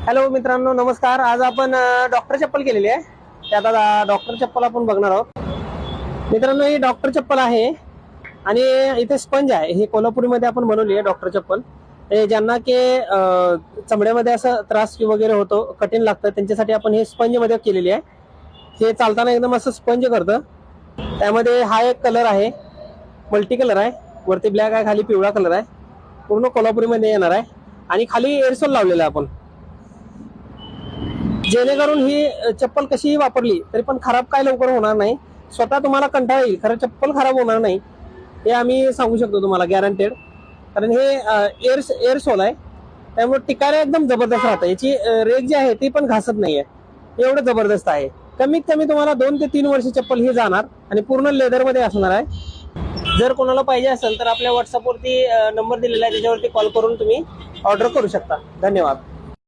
Hello मित्रांनो, नमस्कार। आज आपण डॉक्टर चप्पल केलेली आहे। त्यात आता डॉक्टर चप्पल आपण बघणार आहोत। मित्रांनो, ही डॉक्टर चप्पल आहे आणि इथे स्पंज आहे। हे कोल्हापुरीमध्ये आपण बनवली आहे डॉक्टर चप्पल। ज्यांना की चमड्यामध्ये असं त्रास वगैरे होतो, कठीण लागतं, त्यांच्यासाठी आपण हे स्पंज मध्ये केलेली आहे। हे चालताना एकदम असं स्पंज करतं। त्यामध्ये हा एक कलर आहे, मल्टी कलर आहे। वरती ब्लॅक आहे, खाली पिवळा कलर आहे। पूर्ण कोल्हापुरीमध्ये येणार आहे आणि खाली एअरसोल लावलेला आहे आपण, जेणेकरून ही चप्पल कशीही वापरली तरी पण खराब काय लवकर होणार नाही। स्वतः तुम्हाला कंटाळा येईल, खरं चप्पल खराब होणार नाही हे आम्ही सांगू शकतो तुम्हाला, गॅरंटेड। कारण हे एअर सोल आहे, त्यामुळे टिकायला एकदम जबरदस्त राहतं। याची रेग जी आहे ती पण घासत नाहीये, एवढं जबरदस्त आहे। कमीत कमी तुम्हाला 2 ते 3 वर्ष चप्पल ही जाणार आणि पूर्ण लेदर मध्ये असणार आहे। जर कोणाला पाहिजे असेल तर आपल्या व्हॉट्सअपवरती नंबर दिलेला आहे, त्याच्यावरती कॉल करून तुम्ही ऑर्डर करू शकता। धन्यवाद।